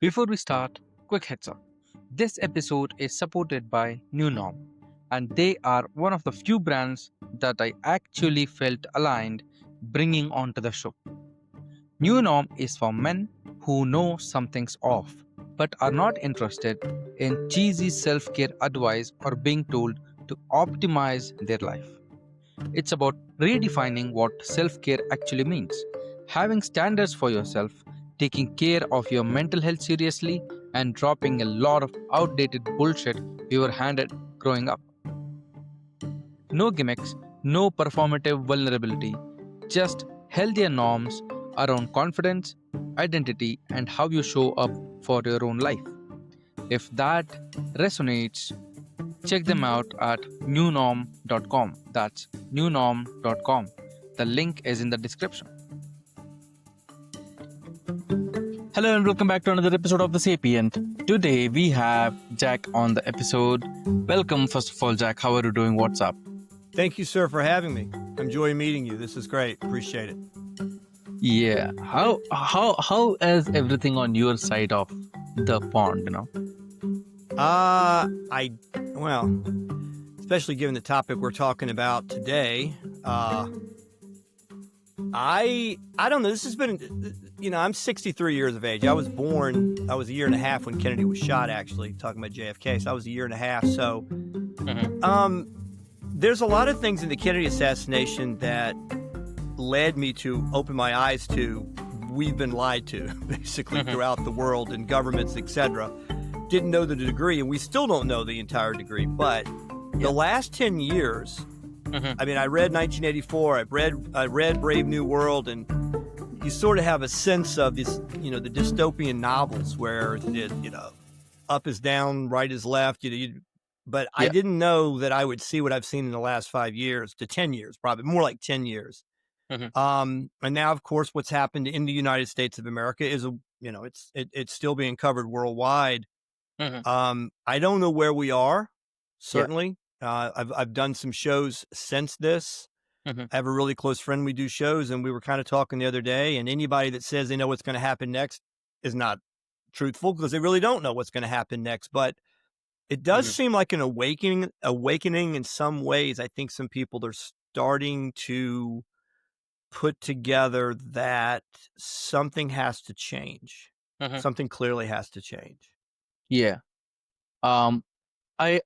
Before we start, quick heads up. This episode is supported by New Norm, and they are one of the few brands that I actually felt aligned bringing onto the show. New Norm is for men who know something's off but are not interested in cheesy self care advice or being told to optimize their life. It's about redefining what self care actually means, having standards for yourself, taking care of your mental health seriously, and dropping a lot of outdated bullshit we were handed growing up. No gimmicks, no performative vulnerability, just healthier norms around confidence, identity, and how you show up for your own life. If that resonates, check them out at newnorm.com. That's newnorm.com. The link is in the description. Hello and welcome back to another episode of The Sapient. Today we have Jack on the episode. Welcome, first of all, Jack. How are you doing? What's up? Thank you, sir, for having me. I enjoy meeting you. This is great. Appreciate it. Yeah. How is everything on your side of the pond, Well, especially given the topic we're talking about today, I don't know. This has been, I'm 63 years of age. I was a year and a half when Kennedy was shot, actually, talking about JFK. So I was a year and a half. So, there's a lot of things in the Kennedy assassination that led me to open my eyes to we've been lied to, basically, throughout the world and governments, etc. Didn't know the degree, and we still don't know the entire degree. But the last 10 years, I mean, I read 1984, I read Brave New World, and you sort of have a sense of this, the dystopian novels where, up is down, right is left, but I didn't know that I would see what I've seen in the last 5 years to 10 years, probably more like 10 years. And now, of course, what's happened in the United States of America is, it's still being covered worldwide. I don't know where we are, certainly. I've done some shows since this. I have a really close friend. We do shows, and we were kind of talking the other day, and anybody that says they know what's going to happen next is not truthful, because they really don't know what's going to happen next. But it does seem like an awakening in some ways. I think some people are starting to put together that something has to change. Something clearly has to change. Yeah. I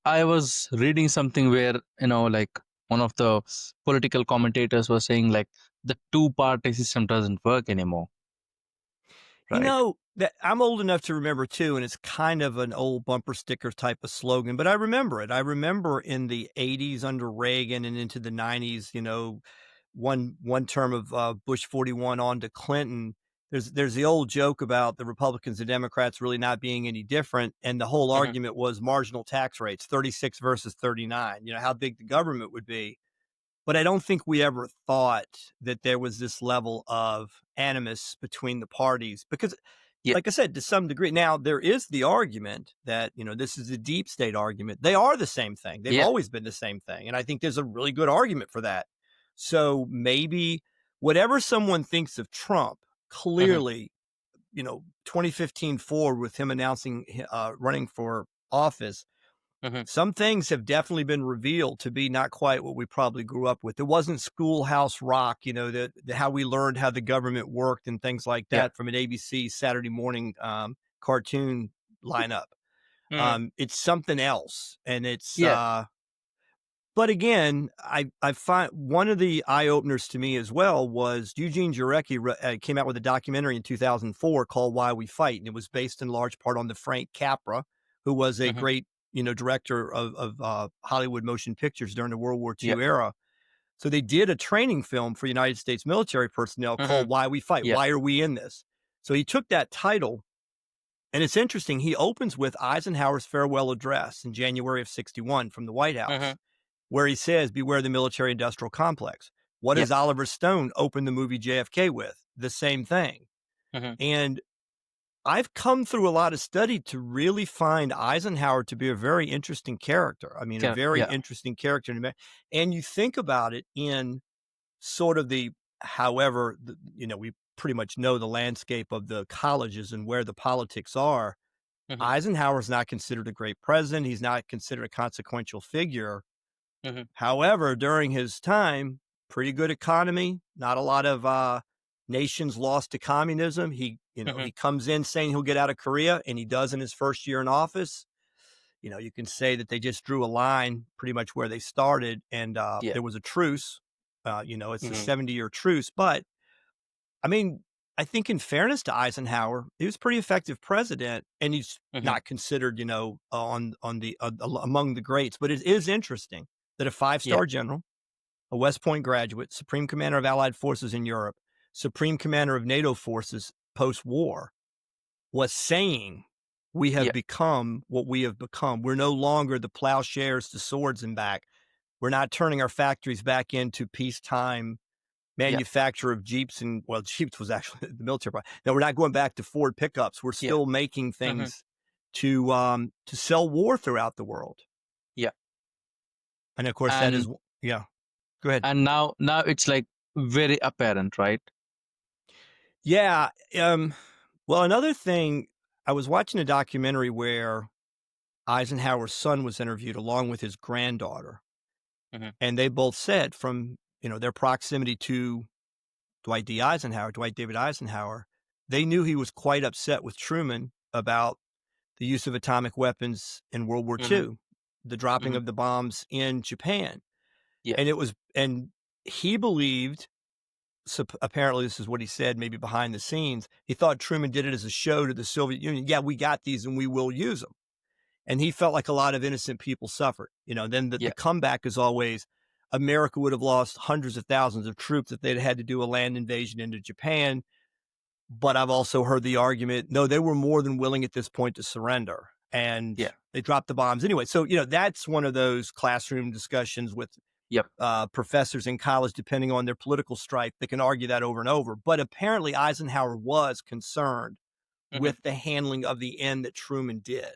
was reading something where, like one of the political commentators was saying, like, the two-party system doesn't work anymore. Right? That I'm old enough to remember too, and it's kind of an old bumper sticker type of slogan, but I remember it. I remember in the 80s under Reagan and into the 90s, one term of Bush 41 on to Clinton. There's the old joke about the Republicans and Democrats really not being any different, and the whole argument was marginal tax rates, 36 versus 39. How big the government would be. But I don't think we ever thought that there was this level of animus between the parties, because, like I said, to some degree, now there is the argument that, this is a deep state argument. They are the same thing. They've always been the same thing. And I think there's a really good argument for that. So maybe whatever someone thinks of Trump, clearly, 2015 forward with him announcing running for office, some things have definitely been revealed to be not quite what we probably grew up with. It wasn't Schoolhouse Rock, how we learned how the government worked and things like that from an ABC Saturday morning cartoon lineup. It's something else. And it's, but again, I find one of the eye openers to me as well was Eugene Jarecki came out with a documentary in 2004 called Why We Fight. And it was based in large part on the Frank Capra, who was a great, director of Hollywood motion pictures during the World War II era. So they did a training film for United States military personnel called Why We Fight. Why are we in this? So he took that title, and it's interesting. He opens with Eisenhower's farewell address in January of 61 from the White House, where he says, beware the military industrial complex. What does Oliver Stone open the movie JFK with? The same thing. And I've come through a lot of study to really find Eisenhower to be a very interesting character. I mean, a very interesting character. And you think about it in sort of we pretty much know the landscape of the colleges and where the politics are. Mhm. Eisenhower's not considered a great president. He's not considered a consequential figure. Mhm. However, during his time, pretty good economy, not a lot of nations lost to communism. He Mhm. comes in saying he'll get out of Korea, and he does in his first year in office. You can say that they just drew a line pretty much where they started, and Yeah. there was a truce. It's a Mhm. 70-year truce. But I mean, I think in fairness to Eisenhower, he was a pretty effective president, and he's Mhm. not considered, on the among the greats. But it is interesting that a Yeah. five-star general, a West Point graduate, supreme commander of Allied forces in Europe, supreme commander of NATO forces post-war, was saying, "We have Yeah. become what we have become. We're no longer the plowshares to swords and back. We're not turning our factories back into peacetime Yeah. manufacturer of Jeeps." And well, Jeeps was actually the military part. No, we're not going back to Ford pickups. We're Yeah. still making Mhm. things to sell war throughout the world. Yeah. And of course, that And is yeah. Go ahead. now it's like very apparent, right? Yeah. Well, another thing, I was watching a documentary where Eisenhower's son was interviewed along with his granddaughter, Mhm. and they both said from their proximity to Dwight David Eisenhower, they knew he was quite upset with Truman about the use of atomic weapons in World War Mhm. II, the dropping Mhm. of the bombs in Japan. Yeah. And he believed, apparently this is what he said, maybe behind the scenes, he thought Truman did it as a show to the Soviet Union. Yeah, we got these and we will use them. And he felt like a lot of innocent people suffered. Then the Yeah. comeback is always America would have lost hundreds of thousands of troops if they'd had to do a land invasion into Japan. But I've also heard the argument, no, they were more than willing at this point to surrender, and Yeah. they dropped the bombs anyway. So, that's one of those classroom discussions with Yep. professors in college, depending on their political stripe, that can argue that over and over. But apparently, Eisenhower was concerned Mhm. with the handling of the end that Truman did.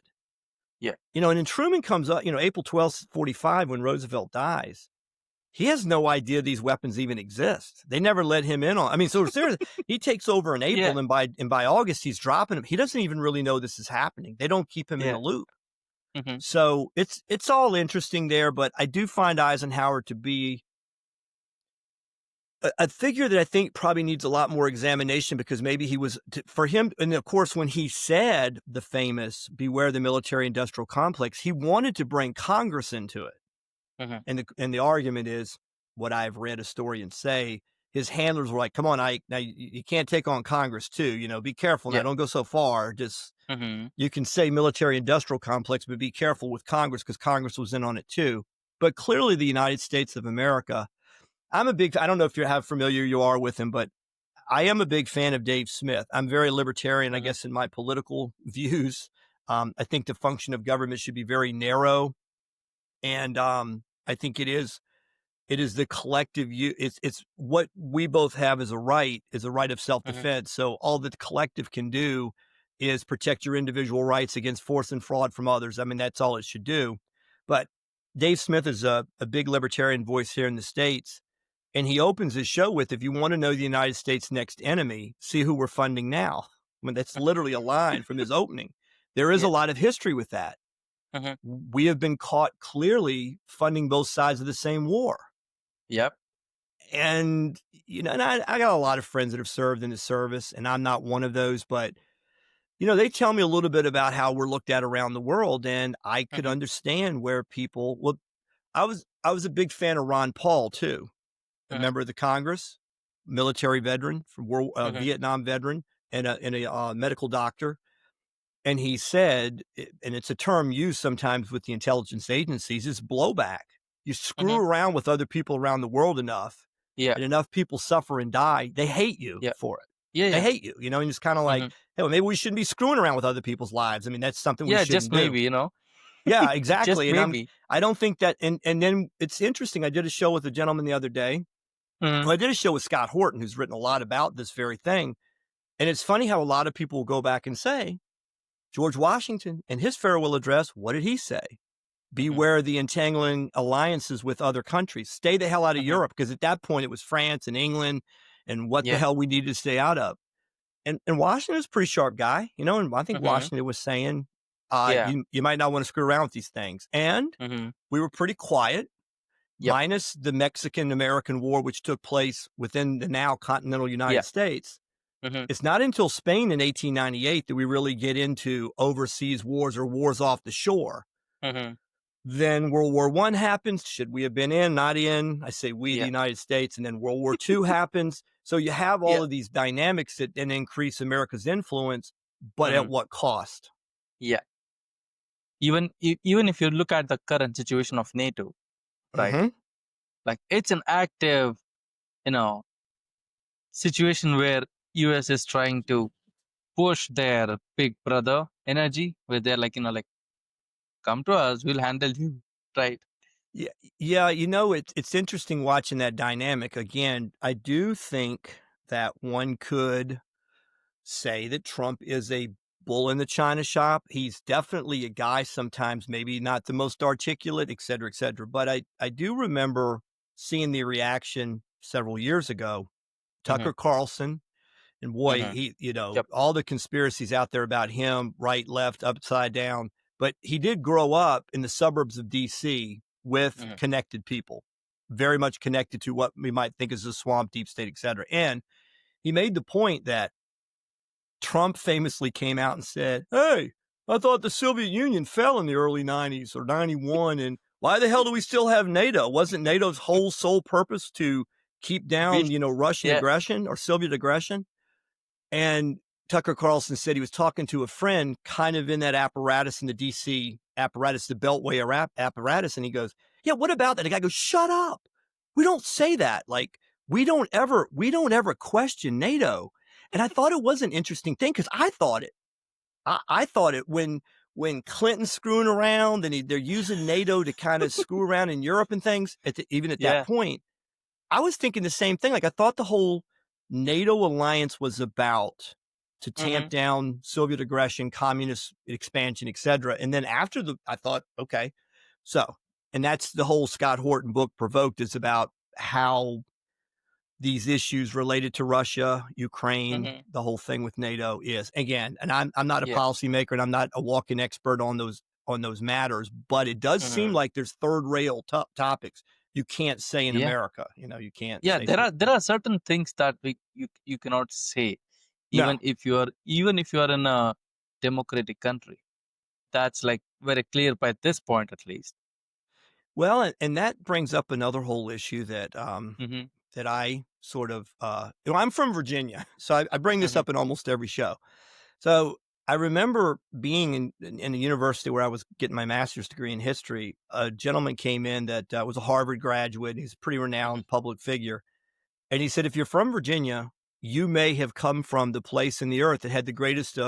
Yeah. And then Truman comes up, April 12th, 45, when Roosevelt dies. He has no idea these weapons even exist. They never let him in on. I mean, so seriously, he takes over in Yeah. April, and by August he's dropping them. He doesn't even really know this is happening. They don't keep him in the Yeah. loop. Mhm. So it's all interesting there, but I do find Eisenhower to be a figure that I think probably needs a lot more examination, because maybe he was for him. And of course, when he said the famous "Beware the military-industrial complex," he wanted to bring Congress into it. Mhm. And the argument is, what I've read historians say, his handlers were like, "Come on, Ike, now you can't take on Congress too. Be careful now. Yeah. Don't go so far. Just Mhm. you can say military-industrial complex, but be careful with Congress, because Congress was in on it too." But clearly, the United States of America. I don't know if how familiar you are with him, but I am a big fan of Dave Smith. I'm very libertarian, I Mhm. guess, in my political views. I think the function of government should be very narrow, and I think it is the collective it's what we both have as a right, of Mhm. self-defense. So all that the collective can do is protect your individual rights against force and fraud from others. I mean, that's all it should do. But Dave Smith is a big libertarian voice here in the States. And he opens his show with, "If you want to know the United States' next enemy, see who we're funding now." I mean, that's literally a line from his opening. There is a Yeah. lot of history with that. Mhm. We have been caught clearly funding both sides of the same war. Yep. And, and I got a lot of friends that have served in the service, and I'm not one of those, but, they tell me a little bit about how we're looked at around the world. And I could Mhm. understand where well, I was a big fan of Ron Paul too, a Mhm. member of the Congress, military veteran from Mhm. Vietnam veteran, and a medical doctor. And he said, and it's a term used sometimes with the intelligence agencies, is blowback. You screw Mhm. around with other people around the world enough, Yeah. and enough people suffer and die, they hate you Yeah. for it. Yeah. They Yeah. hate you, and it's kind of like, Mhm. hey, well, maybe we shouldn't be screwing around with other people's lives. I mean, that's something we Yeah. shouldn't Just do. maybe. Yeah, Just exactly. And maybe. I don't think that, and then it's interesting. I did a show with a gentleman the other day. Mhm. Well, I did a show with Scott Horton, who's written a lot about this very thing. And it's funny how a lot of people will go back and say, George Washington, in his farewell address, what did he say? Mhm. Beware the entangling alliances with other countries. Stay the hell out of Mhm. Europe, because at that point it was France and England and what the Yeah. hell we needed to stay out of. And Washington was a pretty sharp guy, you know, and I think Mm-hmm. Washington was saying, Yeah. you might not want to screw around with these things. And Mm-hmm. we were pretty quiet, Yep. minus the Mexican-American War, which took place within the now continental Yeah. United States. Mm-hmm. It's not until Spain in 1898 that we really get into overseas wars or wars off the shore. Mm-hmm. Then World War I happens. Should we have been in? Not in. I say we, the Yeah. United States. And then World War II happens. So you have Yeah. all of these dynamics that then increase America's influence, but Mm-hmm. at what cost? Yeah. Even if you look at the current situation of NATO, right? Mm-hmm. Like it's an active, you know, situation where US is trying to push their big brother energy, where they're like, like, come to us, we'll handle you, right? Yeah, yeah. You know, it's interesting watching that dynamic. Again, I do think that one could say that Trump is a bull in the china shop. He's definitely a guy sometimes, maybe not the most articulate, et cetera, et cetera. But I do remember seeing the reaction several years ago. Mm-hmm. Tucker Carlson, and boy, Mm-hmm. he, Yep. all the conspiracies out there about him, right, left, upside down. But he did grow up in the suburbs of DC with Mm-hmm. connected people, very much connected to what we might think is a swamp, deep state, et cetera. And he made the point that Trump famously came out and said, "Hey, I thought the Soviet Union fell in the early 90s or 91. And why the hell do we still have NATO? Wasn't NATO's whole sole purpose to keep down, We, Russian yeah. aggression or Soviet aggression?" And Tucker Carlson said he was talking to a friend kind of in that apparatus, in the DC apparatus, the Beltway apparatus. And he goes, "Yeah, what about that?" The guy goes, "Shut up. We don't say that. Like, we don't ever question NATO." And I thought it was an interesting thing because I thought it. I thought it when Clinton's screwing around and they're using NATO to kind of screw around in Europe and things. Even at that Yeah. point, I was thinking the same thing. Like, I thought the whole NATO alliance was about to Mm-hmm. tamp down Soviet aggression, communist expansion, et cetera. And then I thought, okay, so, and that's the whole Scott Horton book, Provoked, is about how these issues related to Russia, Ukraine, Mm-hmm. the whole thing with NATO is. Again, and I'm not a Yeah. policymaker and I'm not a walking expert on those matters, but it does seem Mm-hmm. like there's third rail topics you can't say in Yeah. America. You can't Yeah. say There are certain things that you cannot say, no. even if you are in a democratic country. That's like very clear by this point, at least. Well, and that brings up another whole issue that Mm-hmm. that I sort of I'm from Virginia, so I bring this Mm-hmm. up in almost every show. So I remember being in a university where I was getting my master's degree in history. A gentleman came in that was a Harvard graduate. He's a pretty Mm-hmm. renowned public figure. And he said, if you're from Virginia, you may have come from the place in the earth that had the greatest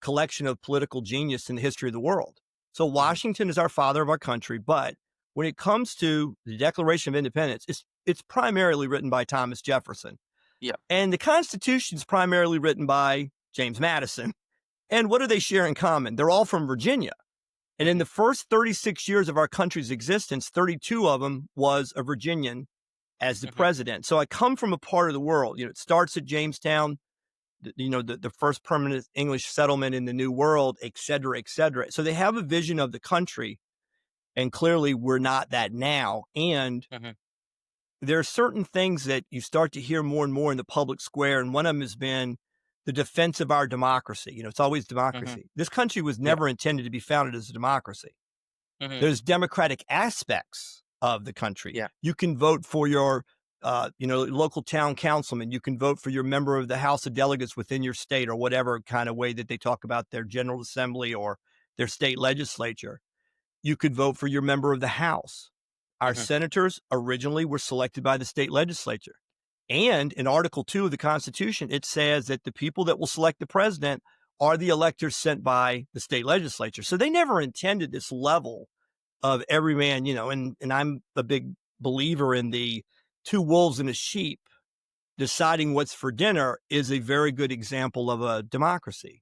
collection of political genius in the history of the world. So Mm-hmm. Washington is our father of our country. But when it comes to the Declaration of Independence, it's primarily written by Thomas Jefferson. Yeah. And the Constitution is primarily written by James Madison. And what do they share in common? They're all from Virginia. And in the first 36 years of our country's existence, 32 of them was a Virginian as the Mm-hmm. president. So I come from a part of the world, it starts at Jamestown, the first permanent English settlement in the New World, et cetera, et cetera. So they have a vision of the country. And clearly we're not that now. And Mm-hmm. there are certain things that you start to hear more and more in the public square. And one of them has been the defense of our democracy. It's always Mm-hmm. democracy. This country was Yeah. never intended to be founded as a democracy. Mm-hmm. There's democratic aspects of the country. Yeah. You can vote for your, local town councilman. You can vote for your member of the House of Delegates within your state, or whatever kind of way that they talk about their General Assembly or their state legislature. You could vote for your member of the House. Our Mm-hmm. senators originally were selected by the state legislature. And in Article 2 of the Constitution, it says that the people that will select the president are the electors sent by the state legislature. So they never intended this level of every man, and I'm a big believer in the two wolves and a sheep deciding what's for dinner is a very good example of a democracy.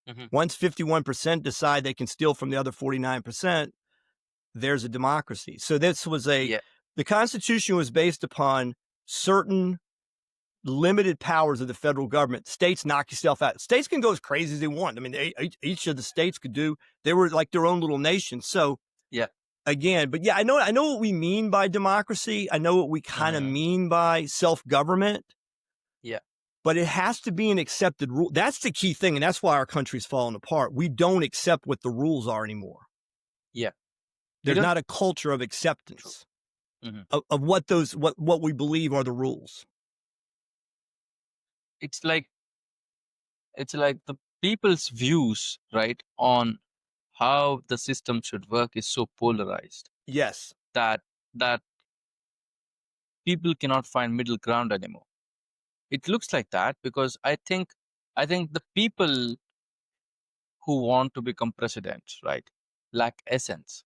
Mm-hmm. Once 51% decide they can steal from the other 49%, there's a democracy. So this was Yeah. the Constitution was based upon certain limited powers of the federal government. States knock yourself out. States can go as crazy as they want. I mean, each of the states could do. They were like their own little nation. So Yeah. again, but yeah, I know what we mean by democracy. I know what we kind of Mhm. mean by self-government. Yeah. But it has to be an accepted rule. That's the key thing, and that's why our country's falling apart. We don't accept what the rules are anymore. Yeah. There's Because not a culture of true. acceptance Mhm. of what we believe are the rules. It's like the people's views, right, on how the system should work is so polarized Yes. that that people cannot find middle ground anymore. It looks like that because I think the people who want to become presidents, right, lack essence.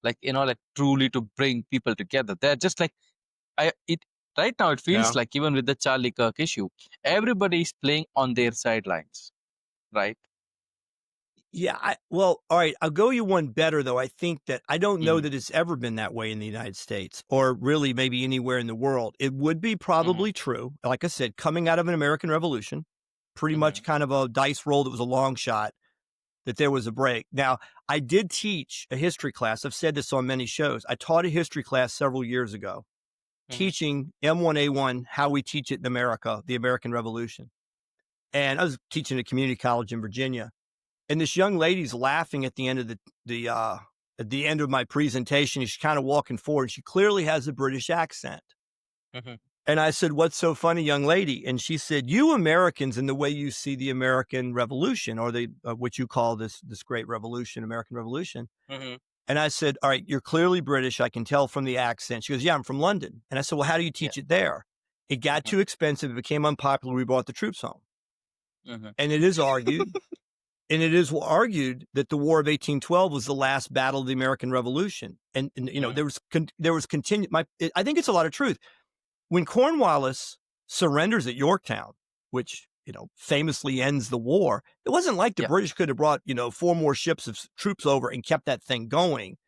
Like, like truly to bring people together. They're just like I it right now it feels Yeah. like even with the Charlie Kirk issue, everybody is playing on their sidelines, right? Yeah. Well, all right. I'll go you one better, though. I think that I don't know Mhm. that it's ever been that way in the United States or really maybe anywhere in the world. It would be Mhm. probably true. Like I said, coming out of an American Revolution, pretty much Mhm. kind of a dice roll that was a long shot, that there was a break. Now, I did teach a history class. I've said this on many shows. I taught a history class several years ago, Mhm. teaching M1A1, how we teach it in America, the American Revolution. And I was teaching at a community college in Virginia. And this young lady's laughing at the end of at the end of my presentation. She's kind of walking forward. She clearly has a British accent. Mhm. And I said, "What's so funny, young lady?" And she said, "You Americans, in the way you see the American Revolution, or the what you call this great revolution, American Revolution." Mhm. And I said, "All right, you're clearly British. I can tell from the accent." She goes, "Yeah, I'm from London." And I said, "Well, how do you Yeah. teach it there?" It got Mhm. too expensive. It became unpopular. We brought the troops home. Mhm. And it is argued that the War of 1812 was the last battle of the American Revolution. And Mhm. there was continued. I think it's a lot of truth. When Cornwallis surrenders at Yorktown, which famously ends the war, it wasn't like the Yeah. British could have brought 4 more ships of troops over and kept that thing going.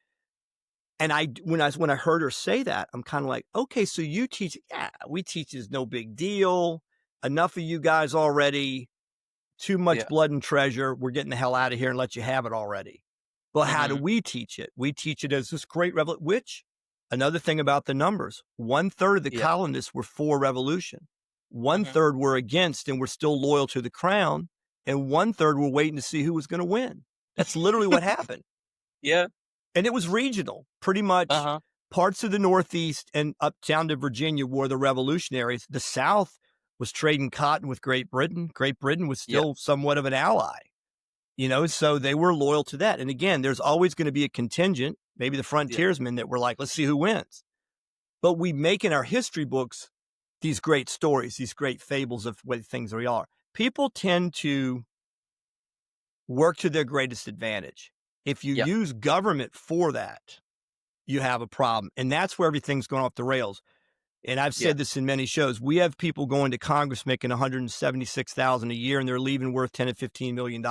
And when I heard her say that, I'm kind of like, okay, so you teach? Yeah, we teach is no big deal. Enough of you guys already. Too much Yeah. blood and treasure. We're getting the hell out of here and let you have it already. Well, how do Mhm. we teach it? We teach it as this great revolution, which another thing about the numbers, 1/3 of the Yeah. colonists were for revolution. One Mhm. third were against and were still loyal to the crown. And 1/3 were waiting to see who was going to win. That's literally what happened. Yeah. And it was regional, pretty much. Uh-huh. Parts of the Northeast and up down to Virginia were the revolutionaries. The South was trading cotton with Great Britain. Great Britain was Yeah. still somewhat of an ally, so they were loyal to that. And again, there's always going to be a contingent, maybe the Yeah. frontiersmen, that were like, let's see who wins. But we make in our history books these great stories, these great fables of what things really are. People tend to work to their greatest advantage. If you Yeah. use government for that, you have a problem. And that's where everything's going off the rails. And I've Yeah. said this in many shows. We have people going to Congress making $176,000 a year, and they're leaving worth $10 to $15 million.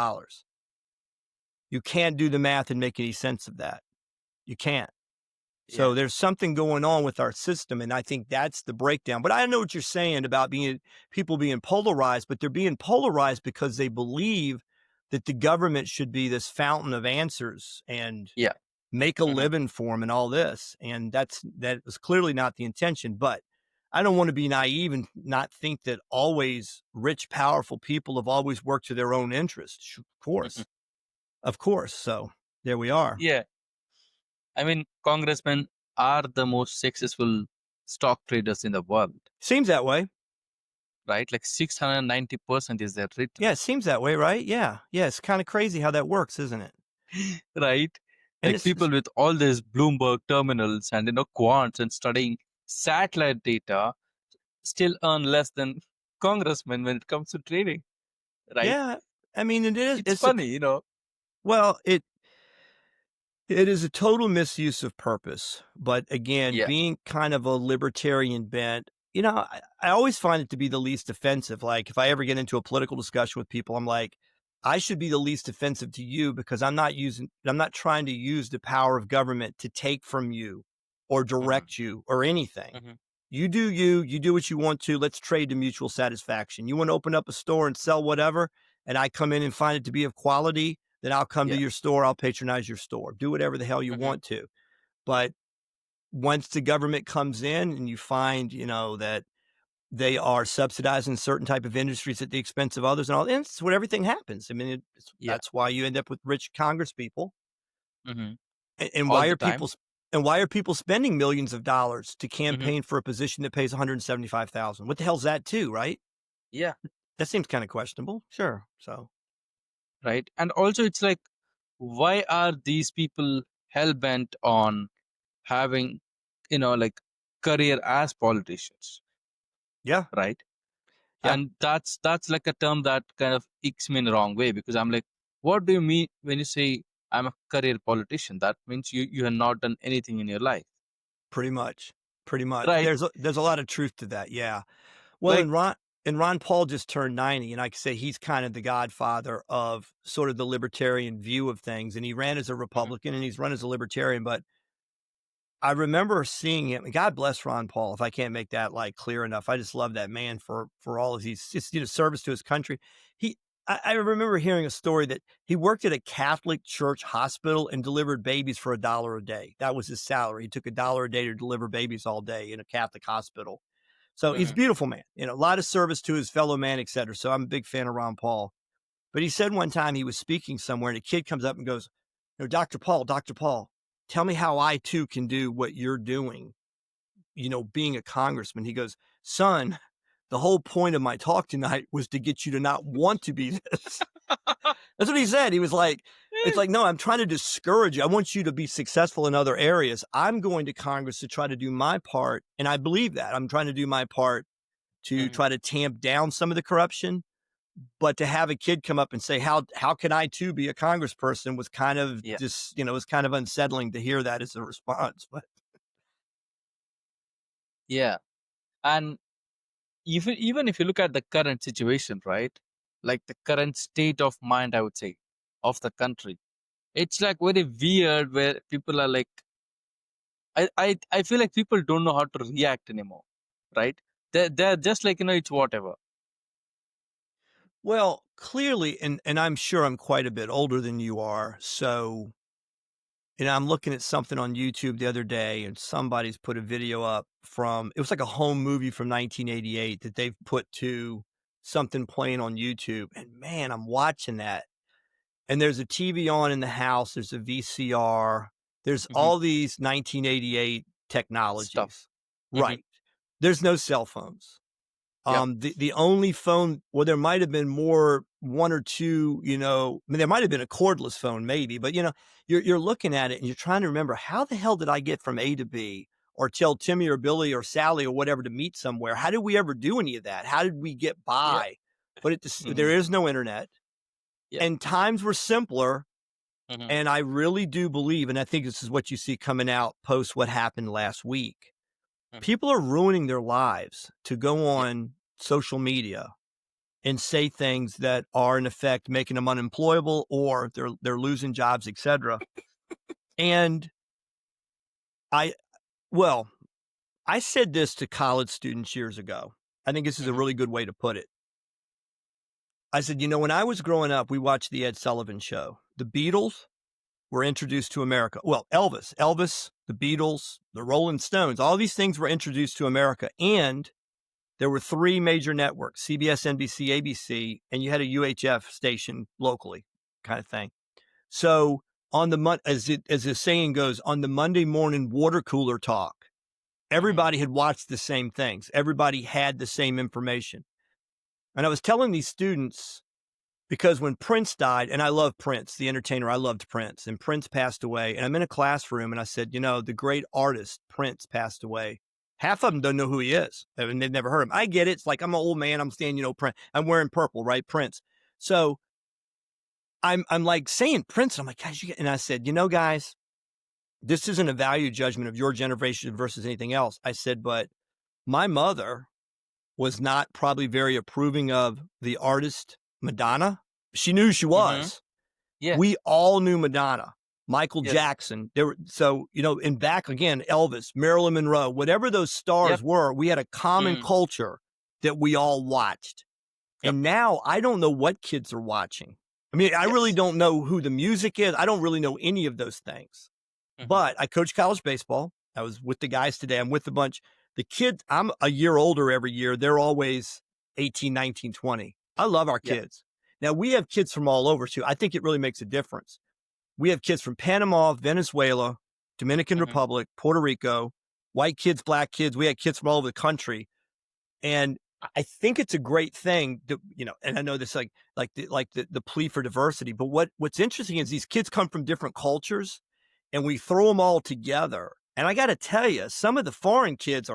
You can't do the math and make any sense of that. You can't. So Yeah. there's something going on with our system, and I think that's the breakdown. But I know what you're saying about people being polarized, but they're being polarized because they believe that the government should be this fountain of answers and Yeah. make a Mhm. living for them and all this. And that was clearly not the intention. But I don't want to be naive and not think that always rich, powerful people have always worked to their own interests. Of Mhm. course. Of course. So there we are. Yeah. I mean, congressmen are the most successful stock traders in the world, Seems that way. right? Like 690% is their return, Yeah, it seems that way, right? Yeah. Yeah. It's kind of crazy how that works, isn't it? right? And Like people with all these Bloomberg terminals and quants and studying satellite data still earn less than congressmen when it comes to trading, right? yeah, I mean, It's funny. well, it is a total misuse of purpose. But again, Yeah. being kind of a libertarian bent, I always find it to be the least offensive. Like if I ever get into a political discussion with people, I'm like, I should be the least offensive to you because I'm not trying to use the power of government to take from you or Hmm. direct you or anything. Hmm. You do you, you do what you want to. Let's trade to mutual satisfaction. You want to open up a store and sell whatever, and I come in and find it to be of quality, then I'll come to Yeah. your store. I'll patronize your store. Do whatever the hell you Hmm. want to. But once the government comes in and you find, that they are subsidizing certain type of industries at the expense of others and all, and it's what everything happens. I mean, Yeah. that's why you end up with rich Congress people. Hmm. And All why the are time. people spending millions of dollars to Hmm. campaign for a position that pays 175,000? What the hell's that too, right? Yeah. That seems kind of questionable. Sure. So, Right. And also, it's like, why are these people hell bent on having, like, career as politicians, yeah. right? Yeah. And that's like a term that kind of icks me in the wrong way, because I'm like, what do you mean when you say I'm a career politician? That means you have not done anything in your life, Pretty much. Pretty much. right? There's a lot of truth to that. Yeah. Well, Like, and Ron Paul just turned 90, and I could say he's kind of the godfather of sort of the libertarian view of things. And he ran as a mhm, Republican and he's run as a libertarian. But I remember seeing him, and God bless Ron Paul, if I can't make that like clear enough. I just love that man for all of his just, service to his country. He I remember hearing a story that he worked at a Catholic church hospital and delivered babies for $1 a day. That was his salary. He took $1 a day to deliver babies all day in a Catholic hospital. So he's a mhm, beautiful man, a lot of service to his fellow man, et cetera. So I'm a big fan of Ron Paul. But he said one time he was speaking somewhere and a kid comes up and goes, Dr. Paul, tell me how I too can do what you're doing, being a congressman. He goes, son, the whole point of my talk tonight was to get you to not want to be this. That's what he said. He was like, it's like, no, I'm trying to discourage you. I want you to be successful in other areas. I'm going to Congress to try to do my part. And I believe that I'm trying to do my part to mhm, try to tamp down some of the corruption. But to have a kid come up and say, how can I too be a congressperson was kind of yeah, just, was kind of unsettling to hear that as a response. But yeah. And even if you look at the current situation, right? Like the current state of mind, I would say, of the country, it's like very weird, where people are like, I feel like people don't know how to react anymore, right? They're just like, it's whatever. well, clearly, and I'm sure I'm quite a bit older than you are. So, I'm looking at something on YouTube the other day and somebody's put a video up from, it was like a home movie from 1988 that they've put to something playing on YouTube. And man, I'm watching that. And there's a TV on in the house, there's a VCR, there's Hmm. all these 1988 Stuff. technologies. Hmm. Right. There's no cell phones. Yep. The only phone, well, there might have been more, one or two, I mean, there might have been a cordless phone maybe, but you're looking at it and you're trying to remember, how the hell did I get from A to B, or tell Timmy or Billy or Sally or whatever to meet somewhere? How did we ever do any of that? How did we get Yeah. by? But there Hmm. is no internet, Yeah. and times were simpler. Hmm. And I really do believe, and I think this is what you see coming out post what happened last week. Hmm. People are ruining their lives to go Yeah. on social media and say things that are in effect making them unemployable, or they're losing jobs, etc. And I well, I said this to college students years ago. I think this is a Hmm. really good way to put it. I said, when I was growing up, we watched the Ed Sullivan Show. The Beatles were introduced to America. Well, Elvis, the Beatles, the Rolling Stones, all these things were introduced to America. And there were three major networks, CBS, NBC, ABC, and you had a UHF station locally, kind of thing. So on as the saying goes, on the Monday morning water cooler talk, Hmm. everybody had watched the same things. Everybody had the same information. And I was telling these students, because when Prince died, and I love Prince, the entertainer, I loved Prince, and Prince passed away. And I'm in a classroom and I said, the great artist Prince passed away. Half of them don't know who he is. I mean, they've never heard him. I get it. It's like, I'm an old man. I'm saying, Prince. I'm wearing purple, right? Prince. So I'm like saying Prince. And I'm like, guys, and I said, guys, this isn't a value judgment of your generation versus anything else. I said, but my mother was not probably very approving of the artist Madonna. She knew she Hmm. was. Yeah. We all knew Madonna. Michael Yes. Jackson. There were so, and back again, Elvis, Marilyn Monroe, whatever those stars Yep. were, we had a common Mm. culture that we all watched. Yep. And now I don't know what kids are watching. I mean, I really Yes. don't know who the music is. I don't really know any of those things. Mhm. But I coach college baseball. I was with the guys today. I'm with a bunch. The kids, I'm a year older every year. They're always 18, 19, 20. I love our Yeah. kids. Now, we have kids from all over too. I think it really makes a difference. We have kids from Panama, Venezuela, Dominican Mhm. Republic, Puerto Rico, white kids, black kids. We had kids from all over the country. And I think it's a great thing to, and I know this like the plea for diversity, but what's interesting is these kids come from different cultures and we throw them all together. And I got to tell you, some of the foreign kids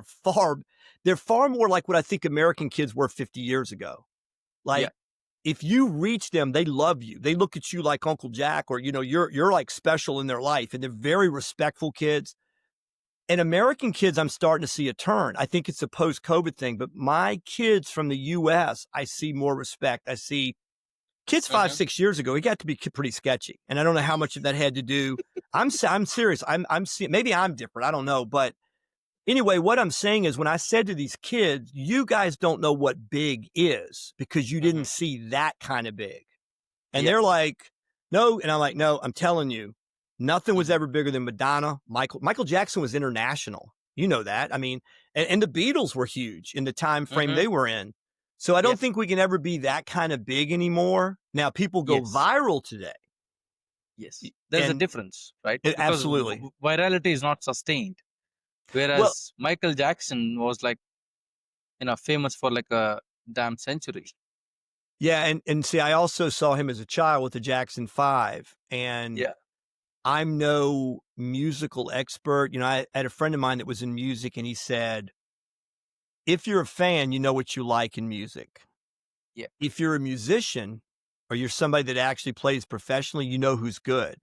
they're far more like what I think American kids were 50 years ago. Yeah. Like if you reach them, they love you. They look at you like Uncle Jack or, you're like special in their life and they're very respectful kids. And American kids, I'm starting to see a turn. I think it's a post-COVID thing, but my kids from the US, I see more respect. I see kids 5, Mhm. 6 years ago, it got to be pretty sketchy. And I don't know how much of that had to do. I'm serious. I'm seeing, maybe I'm different. I don't know. But anyway, what I'm saying is when I said to these kids, you guys don't know what big is because you didn't Mhm. see that kind of big. And Yeah. they're like, no. And I'm like, no, I'm telling you, nothing was Mhm. ever bigger than Madonna. Michael Jackson was international. You know that. I mean, and the Beatles were huge in the time frame Mhm. they were in. So I don't Yes. think we can ever be that kind of big anymore. Now people go Yes. viral today. Yes. There's a And difference, right? Because absolutely. virality is not sustained, Well, whereas Michael Jackson was like, famous for like a damn century. yeah. And see, I also saw him as a child with the Jackson 5 and Yeah. I'm no musical expert. I had a friend of mine that was in music and he said, if you're a fan, you know what you like in music. Yeah. If you're a musician or you're somebody that actually plays professionally, you know who's good.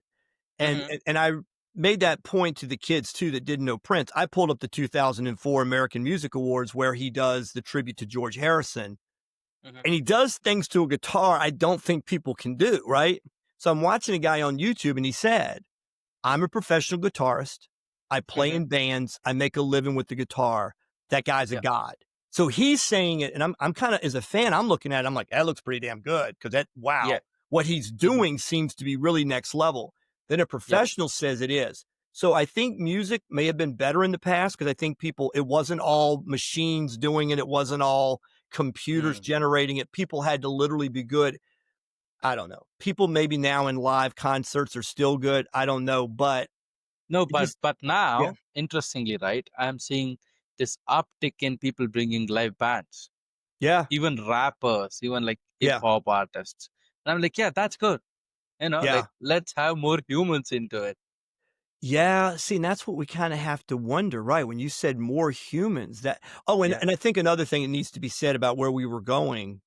And Mhm. and, and I made that point to the kids too that didn't know Prince. I pulled up the 2004 American Music Awards where he does the tribute to George Harrison Mhm. and he does things to a guitar I don't think people can do, right? So I'm watching a guy on YouTube and he said, I'm a professional guitarist. I play Mhm. in bands. I make a living with the guitar. That guy's a Yeah. god. So he's saying it, and I'm kind of as a fan, I'm looking at it, I'm like, that looks pretty damn good because Yeah. wow, what he's Mhm. doing seems to be really next level. Then a Yep. professional says it is. So I think music may have been better in the past because I think it wasn't all machines doing it. It wasn't all computers Mm. generating it. People had to literally be good. I don't know. People maybe now in live concerts are still good. I don't know, but No, it just but yeah. now, interestingly, right, I'm seeing this uptick in people bringing live bands, Yeah. even rappers, even like hip Yeah. hop artists. And I'm like, yeah, that's good. Yeah. Like let's have more humans into it. Yeah. See, and that's what we kind of have to wonder, right? When you said more humans that oh, and, Yeah. and I think another thing that needs to be said about where we were going,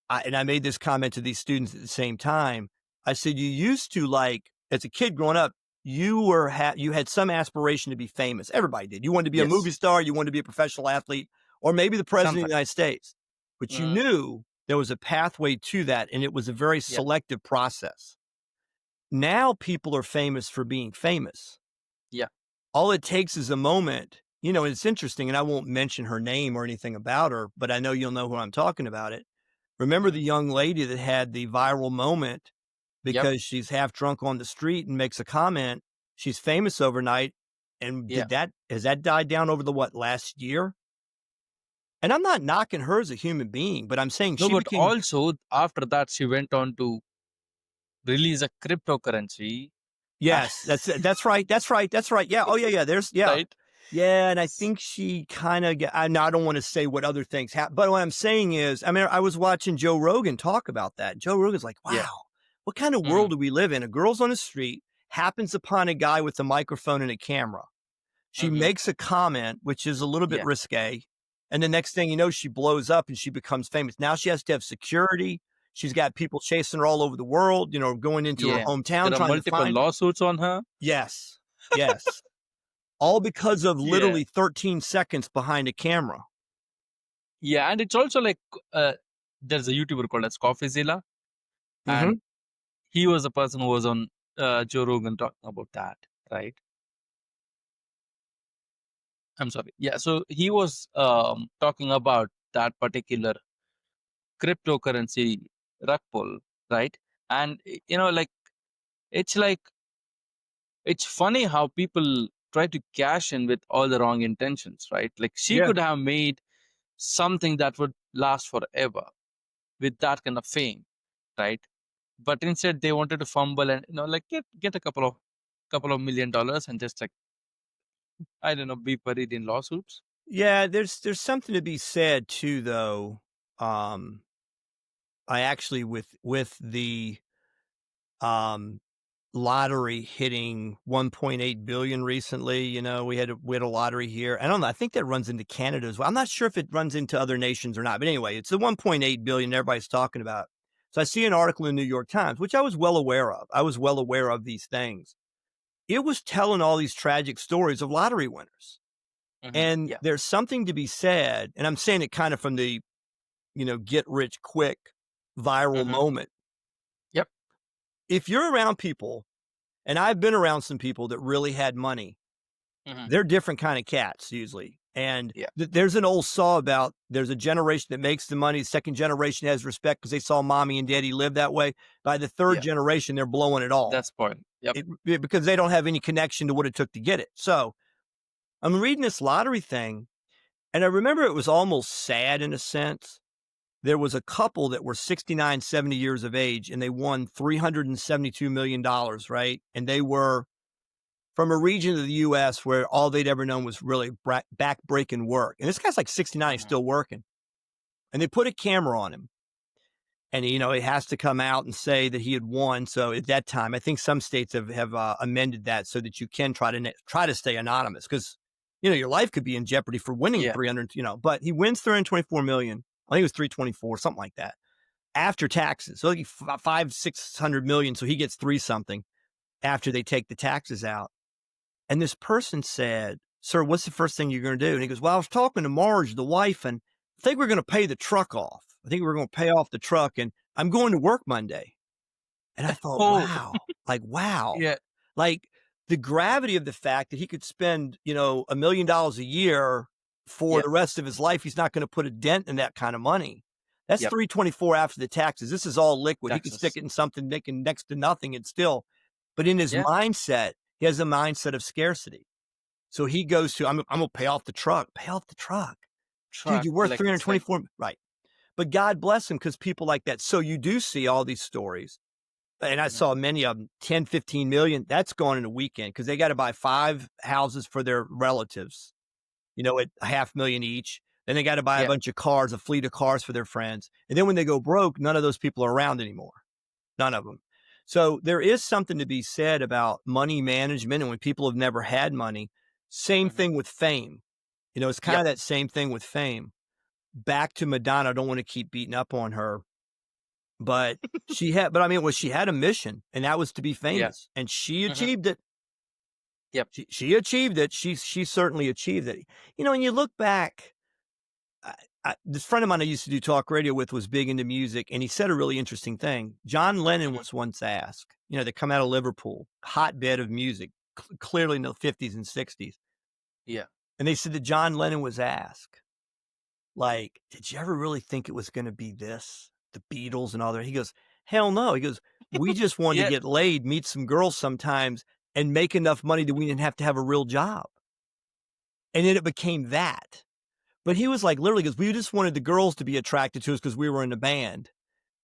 and I made this comment to these students at the same time. I said, you used to like as a kid growing up, you had some aspiration to be famous. Everybody did. You wanted to be a movie Yes. star, you wanted to be a professional athlete, or maybe the president of Sometimes. the United States. But you Mm. knew there was a pathway to that, and it was a very Yeah. selective process. Now people are famous for being famous. Yeah. All it takes is a moment, and it's interesting, and I won't mention her name or anything about her, but I know you'll know who I'm talking about it. Remember the Mhm. young lady that had the viral moment Yep. because she's half drunk on the street and makes a comment. She's famous overnight. And Yeah. has that died down over the last year? And I'm not knocking her as a human being, but I'm saying No, she but became, also after that, she went on to release a cryptocurrency, yes, that's right. That's right. That's right. Yeah. Oh, yeah. Yeah. Yeah. right? Yeah, and I think she kind of I don't want to say what other things happen, but what I'm saying is, I mean, I was watching Joe Rogan talk about that. Joe Rogan's like, Yeah. wow, what kind of world Mhm. do we live in? A girl's on the street, happens upon a guy with a microphone and a camera. She Mhm. makes a comment, which is a little bit Yeah. risque. And the next thing you know, she blows up and she becomes famous. Now she has to have security. She's got people chasing her all over the world, going into her Yeah. hometown There are trying to multiple find. lawsuits on her. Yes. Yes. All because of Yeah. literally 13 seconds behind a camera. Yeah, and it's also like uh, there's a YouTuber called as Coffeezilla, and Mhm. he was a person who was on Joe Rogan talking about that, right? I'm sorry. Yeah, so he was talking about that particular cryptocurrency rug pull, right? And like it's like it's funny how people try to cash in with all the wrong intentions, right? Like she Yeah. could have made something that would last forever with that kind of fame, right? But instead they wanted to fumble and like get a couple of $1 million and just like, I don't know, be buried in lawsuits. Yeah, there's something to be said too, though. Um, I actually with the um lottery hitting 1.8 billion recently. We had a lottery here. I don't know. I think that runs into Canada as well. I'm not sure if it runs into other nations or not, but anyway, it's the 1.8 billion everybody's talking about. So I see an article in New York Times, which I was well aware of. I was well aware of these things. It was telling all these tragic stories of lottery winners. And Yeah. there's something to be said, and I'm saying it kind of from the, get rich quick viral hmm moment. Yep. If you're around people, and I've been around some people that really had money, hmm they're different kind of cats usually. And Yeah. there's an old saw about there's a generation that makes the money, second generation has respect because they saw mommy and daddy live that way. By the third Yeah. generation, they're blowing it all That's point. Yep. because they don't have any connection to what it took to get it. So I'm reading this lottery thing, and I remember it was almost sad in a sense. There was a couple that were 69, 70 years of age, and they won $372 million, right? And they were from a region of the US where all they'd ever known was really back-breaking work. And this guy's like 69, he's hmm still working. And they put a camera on him. And, he has to come out and say that he had won. So at that time, I think some states have amended that so that you can try to stay anonymous because, your life could be in jeopardy for winning Yeah. 300, but he wins 324 million. I think it was 324, something like that after taxes. So like 600 million. So he gets three something after they take the taxes out. And this person said, "Sir, what's the first thing you're going to do?" And he goes, "Well, I was talking to Marge, the wife, and I think we're going to pay the truck off. I think we're going to pay off the truck, and I'm going to work Monday." And I thought, Oh, wow, yeah. like the gravity of the fact that he could spend, $1 million a year for Yep. the rest of his life. He's not going to put a dent in that kind of money. That's Yep. 324 after the taxes. This is all liquid. He could stick Taxes. it in something making next to nothing and still, but in his Yeah. mindset, he has a mindset of scarcity. So he goes to, I'm going to pay off the truck. Pay off the truck. Dude, Truck. you're worth Like it's like 324. Right. But God bless him because people like that. So you do see all these stories. And I mhm, saw many of them, 10, 15 million. That's gone in a weekend because they got to buy 5 houses for their relatives, at 500,000 each. Then they got to buy a yeah. bunch of cars, a fleet of cars for their friends. And then when they go broke, none of those people are around anymore. None of them. So there is something to be said about money management. And when people have never had money, same mhm, thing with fame. It's kind Yep. of that same thing with fame. Back to Madonna. I don't want to keep beating up on her, but but I mean, she had a mission, and that was to be Yeah. famous, and she mhm, achieved it. Yep. She achieved it. She certainly achieved it. And you look back, this friend of mine I used to do talk radio with was big into music, and he said a really interesting thing. John Lennon mhm, was once asked, they come out of Liverpool, hotbed of music, clearly in the 50s and 60s. Yeah. And they said that John Lennon was asked, like, "Did you ever really think it was going to be this, the Beatles and all that?" He goes, "Hell no." He goes, "We just wanted to Yeah. get laid, meet some girls sometimes, and make enough money that we didn't have to have a real job." And then it became that. But he was like, literally, because we just wanted the girls to be attracted to us because we were in a band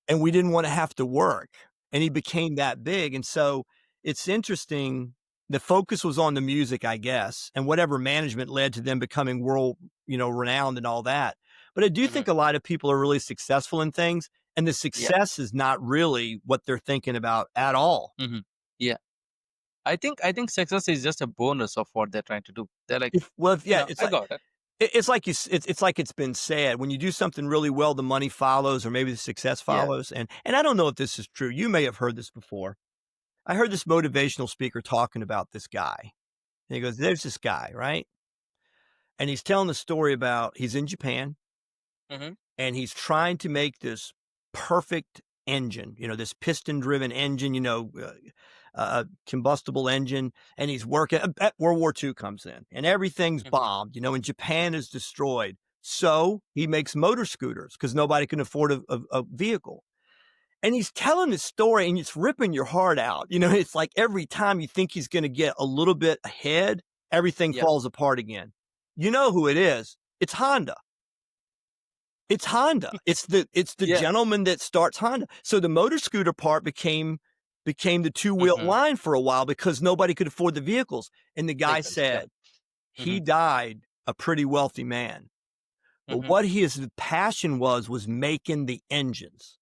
and we didn't want to have to work. And he became that big. And so it's interesting. The focus was on the music, I guess, and whatever management led to them becoming world, renowned and all that. But I do mhm, think a lot of people are really successful in things, and the Yeah. success is not really what they're thinking about at all. mhm, Yeah. I think success is just a bonus of what they're trying to do. They're like, Yeah, it's I like got it. it's like it's like it's been said, when you do something really well, the money follows, or maybe the success Yeah. follows. And I don't know if this is true. You may have heard this before. I heard this motivational speaker talking about this guy. And he goes, "There's this guy, right? And he's telling the story about he's in Japan hmm and he's trying to make this perfect engine, this piston driven engine, a combustible engine, and he's working. World War II comes in, and everything's Mhm. bombed, and Japan is destroyed. So he makes motor scooters because nobody can afford a vehicle. And he's telling this story, and it's ripping your heart out. It's like every time you think he's going to get a little bit ahead, everything Yep. falls apart again. You know who it is? It's Honda. It's Honda. It's the Yeah. gentleman that starts Honda. So the motor scooter part became the two-wheel Mhm. line for a while because nobody could afford the vehicles. And the guy Vehicles. Yep. said he Mhm. died a pretty wealthy man. But Mhm. what his passion was making the engines.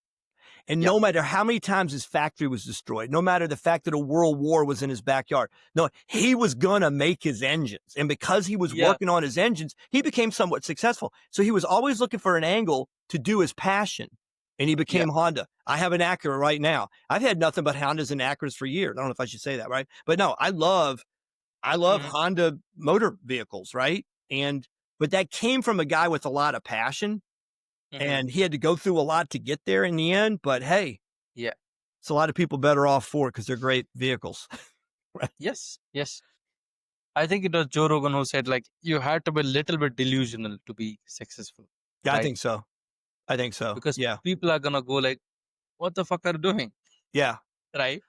And Yep. no matter how many times his factory was destroyed, no matter the fact that a world war was in his backyard, no, he was gonna make his engines. And because he was Yep. working on his engines, he became somewhat successful. So he was always looking for an angle to do his passion. And he became Yep. Honda. I have an Acura right now. I've had nothing but Hondas and Acuras for years. I don't know if I should say that, right? But no, I love Mhm. Honda motor vehicles, right? And but that came from a guy with a lot of passion, Mhm. and he had to go through a lot to get there in the end. But hey, Yeah. it's a lot of people better off for it because they're great vehicles. Right. Yes. Yes. I think it was Joe Rogan who said like you had to be a little bit delusional to be successful, Yeah, I right? think so. I think so. Because Yeah. people are gonna go like, "What the fuck are you doing?" Yeah. Right?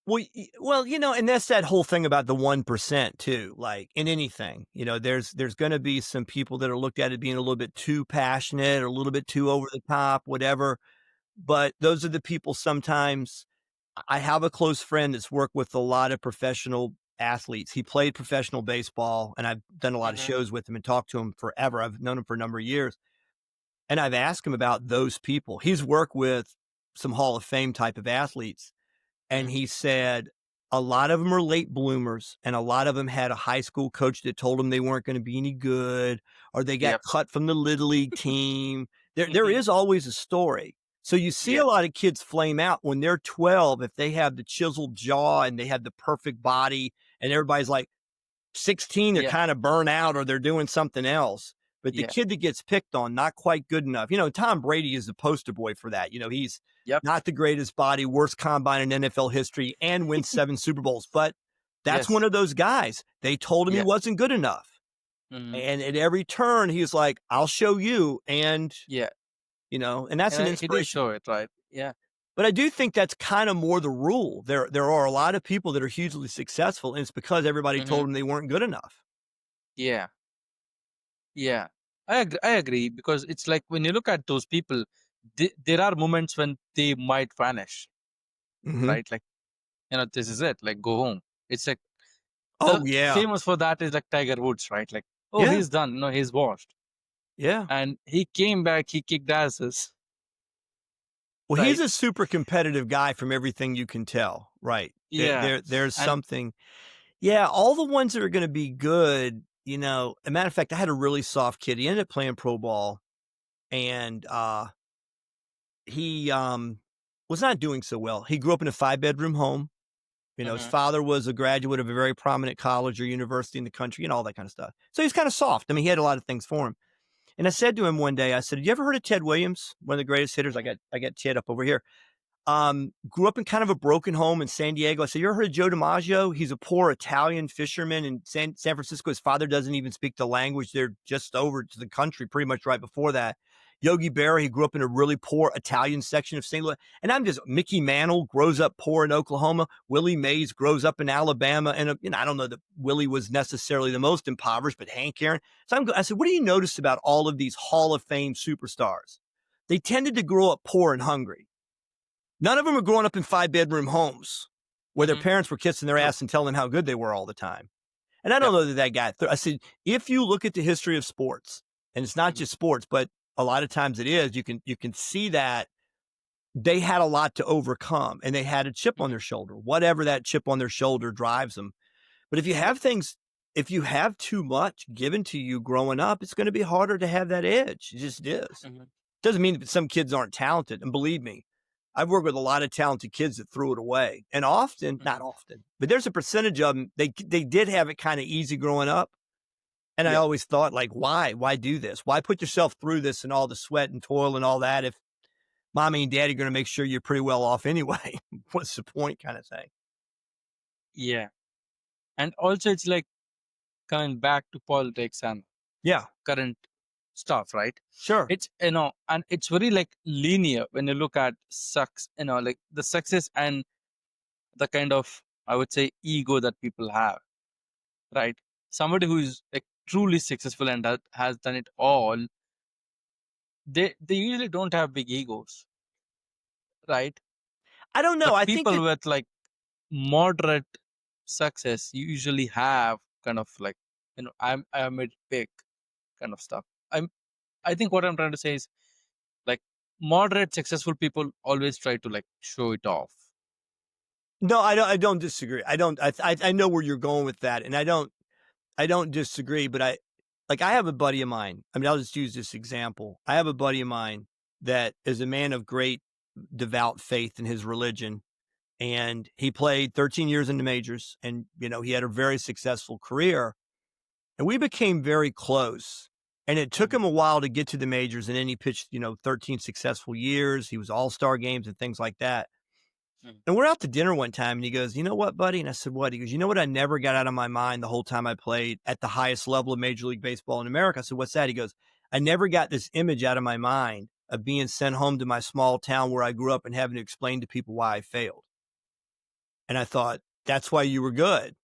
Well, and that's that whole thing about the 1% too. Like in anything, there's going to be some people that are looked at as being a little bit too passionate or a little bit too over the top, whatever. But those are the people sometimes. I have a close friend that's worked with a lot of professional athletes. He played professional baseball, and I've done a lot of Mhm. shows with him and talked to him forever. I've known him for a number of years. And I've asked him about those people. He's worked with some Hall of Fame type of athletes. And Mhm. he said a lot of them are late bloomers, and a lot of them had a high school coach that told them they weren't going to be any good, or they got Yep. cut from the little league team. There Mhm. is always a story. So you see a Yes. lot of kids flame out when they're 12 if they have the chiseled jaw and they have the perfect body, and everybody's like, 16, they're Yeah. kind of burnt out or they're doing something else. But the Yeah. kid that gets picked on, not quite good enough. Tom Brady is the poster boy for that. He's Yep. not the greatest body, worst combine in NFL history, and wins 7 Super Bowls. But that's one Yes. of those guys. They told him he Yeah. wasn't good enough. Mhm. And at every turn, he's like, I'll show you. Yeah. And that's And an he did inspiration. show it, right? Yeah. But I do think that's kind of more the rule. There are a lot of people that are hugely successful, and it's because everybody told Mhm. them they weren't good enough. Yeah. Yeah. I agree because it's like when you look at those people, there are moments when they might vanish, Hmm. right? Like, this is it. Like, go home. It's like Oh, the yeah. famous for that is like Tiger Woods, right? Like, oh, Yeah. he's done. No, he's washed. Yeah. And he came back, he kicked asses, Well, he's right? a super competitive guy from everything you can tell, right? Yeah. There's And something. Yeah, all the ones that are gonna be good, a matter of fact, I had a really soft kid. He ended up playing pro ball, and, he, was not doing so well. He grew up in a five-bedroom home. His mhm. father was a graduate of a very prominent college or university in the country and all that kind of stuff. So he's kinda soft. I mean, he had a lot of things for him. And I said to him one day, I said, "You ever heard of Ted Williams? One of the greatest hitters?" Mhm. I got Ted up over here. Grew up in kind of a broken home in San Diego. I said, "You ever heard of Joe DiMaggio? He's a poor Italian fisherman in San Francisco. His father doesn't even speak the language. They're just over to the country pretty much right before that. Yogi Berra, he grew up in a really poor Italian section of St. Louis. And I'm just, Mickey Mantle grows up poor in Oklahoma. Willie Mays grows up in Alabama. And, I don't know that Willie was necessarily the most impoverished, but Hank Aaron. So I said, what do you notice about all of these Hall of Fame superstars? They tended to grow up poor and hungry. None of them are growing up in five-bedroom homes where their Mhm. parents were kissing their True. ass and telling them how good they were all the time. And I don't Yep. know that guy. I said, if you look at the history of sports, and it's not Mhm. just sports, but a lot of times it is, you can see that they had a lot to overcome and they had a chip on Mhm. their shoulder, whatever that chip on their shoulder drives them. But Yep. if you have too much given to you growing up, it's going to be harder to have that edge. It just is. Mhm. Doesn't mean that some kids aren't talented. And believe me, I've worked with a lot of talented kids that threw it away. And often, not Mhm. often, but there's a percentage of them, they did have it kind of easy growing up. And I Yep. always thought, like, why? Why do this? Why put yourself through this and all the sweat and toil and all that if mommy and daddy are going to make sure you're pretty well off anyway? What's the point kind of thing? Yeah. And also, it's like coming back to politics and Yeah, current stuff, right? sure. It's, and it's very like linear when you look at like the success and the kind of, I would say, ego that people have, right? Somebody who is like truly successful and that has done it all, they usually don't have big egos, right? I don't know. But I think people that with like moderate success usually have kind of like, I made big kind of stuff. I think what I'm trying to say is like moderate successful people always try to like show it off. no, I don't disagree. I don't. I know where you're going with that, and I don't disagree. But I have a buddy of mine. I mean, I'll just use this example. I have a buddy of mine that is a man of great devout faith in his religion, and he played 13 years in the majors, and he had a very successful career, and we became very close. And it took Mhm, him a while to get to the majors, and then he pitched 13 successful years. He was all-star games and things like that. mhm. And we're out to dinner one time, and he goes, "You know what, buddy?" And I said, "What?" He goes, "You know what I never got out of my mind the whole time I played at the highest level of Major League Baseball in America?" I said, "What's that?" He goes, "I never got this image out of my mind of being sent home to my small town where I grew up and having to explain to people why I failed." And I thought, "That's why you were good."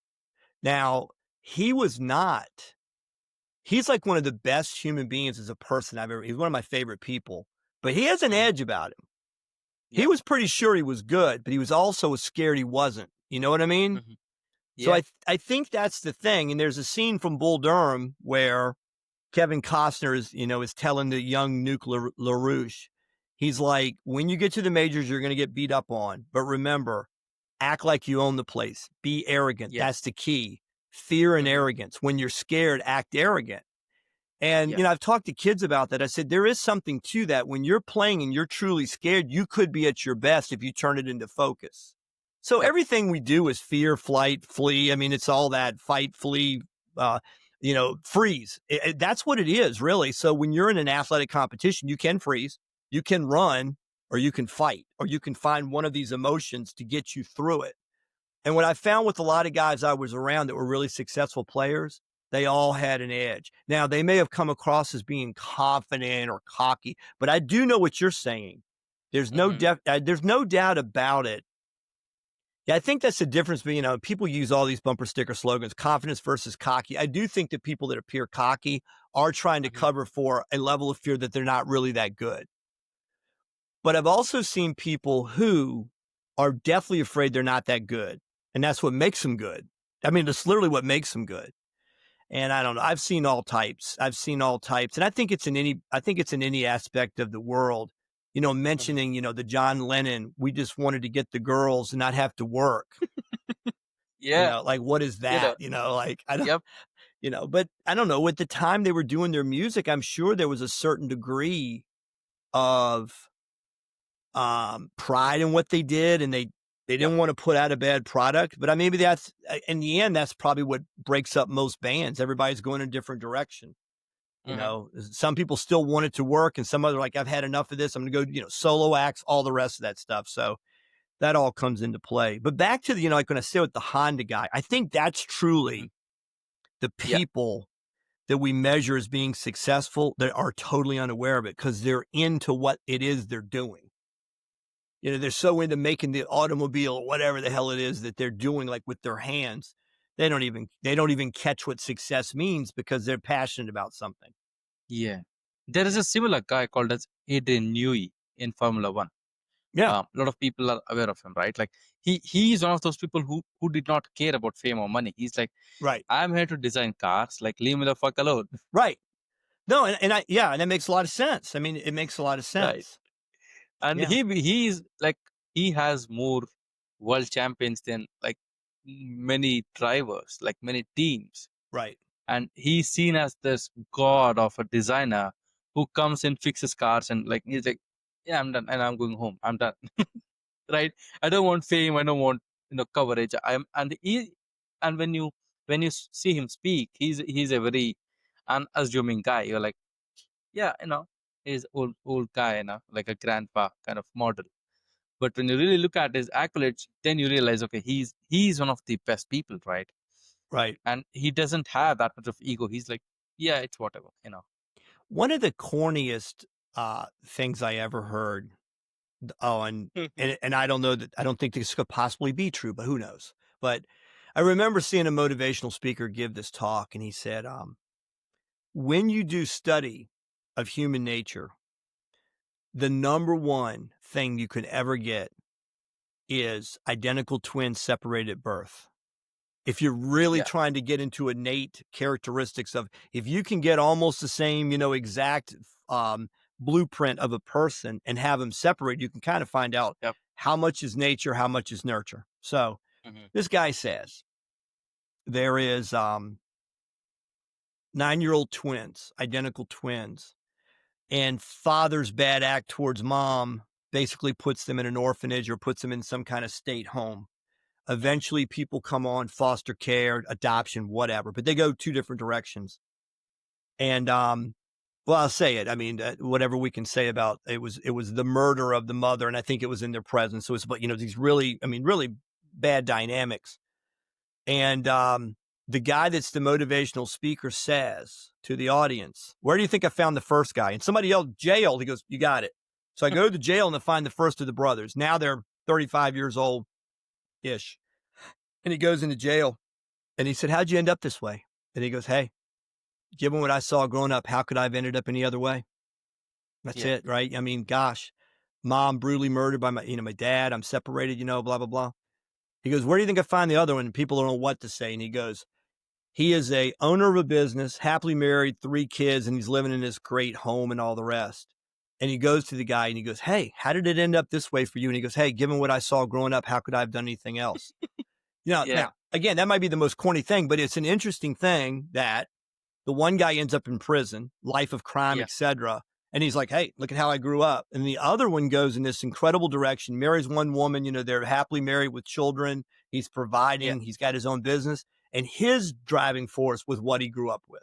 Now, he was not. He's like one of the best human beings as a person I've ever. He's one of my favorite people, but he has an Mhm. edge about him. He Yeah. was pretty sure he was good, but he was also scared he wasn't. You know what I mean? Mhm. So Yeah. I think that's the thing. And there's a scene from Bull Durham where Kevin Costner is telling the young Nuke LaRouche, he's like, when you get to the majors, you're going to get beat up on. But remember, act like you own the place. Be arrogant. Yeah. That's the key. Fear and Mhm. arrogance. When you're scared, act arrogant. And, Yeah. I've talked to kids about that. I said, there is something to that. When you're playing and you're truly scared, you could be at your best if you turn it into focus. So Yep. everything we do is fear, flight, flee. I mean, it's all that fight, flee, freeze. That's what it is, really. So when you're in an athletic competition, you can freeze, you can run, or you can fight, or you can find one of these emotions to get you through it. And what I found with a lot of guys I was around that were really successful players, they all had an edge. Now, they may have come across as being confident or cocky, but I do know what you're saying. Mhm. There's no doubt about it. Yeah, I think that's the difference between, people use all these bumper sticker slogans, confidence versus cocky. I do think that people that appear cocky are trying to Mhm. cover for a level of fear that they're not really that good. But I've also seen people who are definitely afraid they're not that good. And that's what makes them good. I mean, that's literally what makes them good. And I don't know. I've seen all types. I've seen all types. And I think it's in any aspect of the world. Mhm. Mentioning, the John Lennon, we just wanted to get the girls and not have to work. Yeah. Like what is You know. that? Like I don't, Yep. but I don't know. At the time they were doing their music, I'm sure there was a certain degree of pride in what they did, and they Yep. didn't want to put out a bad product. But maybe that's in the end, that's probably what breaks up most bands. Everybody's going in a different direction. Mhm. Some people still want it to work, and some other like, I've had enough of this. I'm going to go, solo acts, all the rest of that stuff. So that all comes into play. But back to the, like when I say with the Honda guy, I think that's Mhm. truly the Yeah. people that we measure as being successful that are totally unaware of it because they're into what it is they're doing. They're so into making the automobile or whatever the hell it is that they're doing, like with their hands. They don't even catch what success means because they're passionate about something. Yeah. There is a similar guy called as Adrian Newey in Formula One. Yeah, A lot of people are aware of him, right? Like he is one of those people who did not care about fame or money. He's like, right, I'm here to design cars. Like, leave me the fuck alone. right. No, and that makes a lot of sense. I mean, it makes a lot of Right. sense. And Yeah, he's like, he has more world champions than like many drivers, like many teams. right. And he's seen as this god of a designer who comes and fixes cars and like he's like, yeah, I'm done and I'm going home. I'm done. Right? I don't want fame. I don't want coverage. I'm and he and when you see him speak, he's a very unassuming guy. You're like, yeah, he's old guy, like a grandpa kind of model. But when you really look at his accolades, then you realize, okay, he's one of the best people, right? Right. And he doesn't have that much of ego. He's like, yeah, it's whatever, you know. One of the corniest things I ever heard. Oh, and I don't know that I don't think this could possibly be true, but who knows? But I remember seeing a motivational speaker give this talk, and he said, when you do study of human nature, the number one thing you could ever get is identical twins separated at birth. If you're really Yeah. trying to get into innate characteristics of, if you can get almost the same, exact blueprint of a person and have them separate, you can kind of find out Yep. how much is nature, how much is nurture. So this guy says there is 9-year-old twins, identical twins, and father's bad act towards mom basically puts them in an orphanage or puts them in some kind of state home. Eventually, people come on foster care, adoption, whatever, but they go two different directions. And well, I'll say it. I mean, whatever we can say about it was the murder of the mother, and I think it was in their presence. So it's, but these really bad dynamics. And the guy that's the motivational speaker says to the audience, "Where do you think I found the first guy?" And somebody yelled, "Jail." He goes, "You got it." So I go to the jail and I find the first of the brothers. Now they're 35 years old ish. And he goes into jail and he said, "How'd you end up this way?" And he goes, "Hey, given what I saw growing up, how could I have ended up any other way?" That's Yeah. it, right? I mean, gosh, mom brutally murdered by my dad. I'm separated, blah, blah, blah. He goes, "Where do you think I find the other one?" And people don't know what to say. And he goes, "He is a owner of a business, happily married, 3 kids, and he's living in this great home and all the rest." And he goes to the guy and he goes, "Hey, how did it end up this way for you?" And he goes, "Hey, given what I saw growing up, how could I have done anything else?" Yeah. Now, again, that might be the most corny thing, but it's an interesting thing that the one guy ends up in prison, life of crime, Yeah. etc. And he's like, "Hey, look at how I grew up." And the other one goes in this incredible direction, marries one woman, they're happily married with children. He's providing, Yeah. he's got his own business, and his driving force was what he grew up with.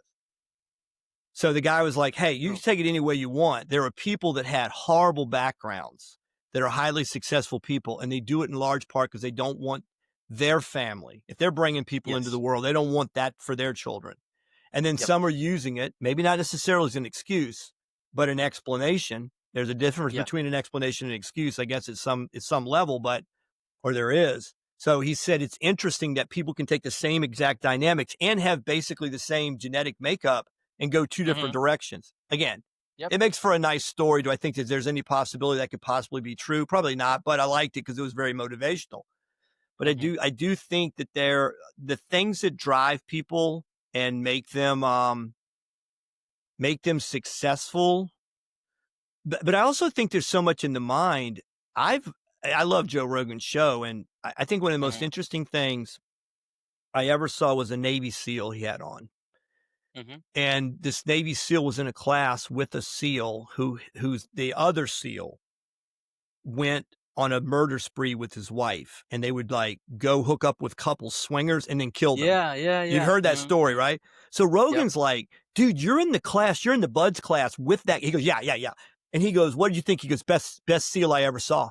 So the guy was like, "Hey, you can take it any way you want. There are people that had horrible backgrounds that are highly successful people, and they do it in large part because they don't want their family. If they're bringing people into the world, they don't want that for their children. And then some are using it, maybe not necessarily as an excuse, but an explanation. There's a difference between an explanation and an excuse, I guess, at some level, or there is. So he said it's interesting that people can take the same exact dynamics and have basically the same genetic makeup and go two different directions. Again, it makes for a nice story. Do I think that there's any possibility that could possibly be true? Probably not, but I liked it because it was very motivational. But I do think that the things that drive people and make them successful. But I also think there's so much in the mind. I love Joe Rogan's show, and I think one of the most interesting things I ever saw was a Navy SEAL he had on. And this Navy SEAL was in a class with a SEAL who's the other SEAL went on a murder spree with his wife, and they would like go hook up with couples swingers and then kill them. Yeah. You've heard that story, right? So Rogan's like, "Dude, you're in the class, you're in the Buds class with that." He goes, yeah. And he goes, "What did you think?" He goes, best SEAL I ever saw."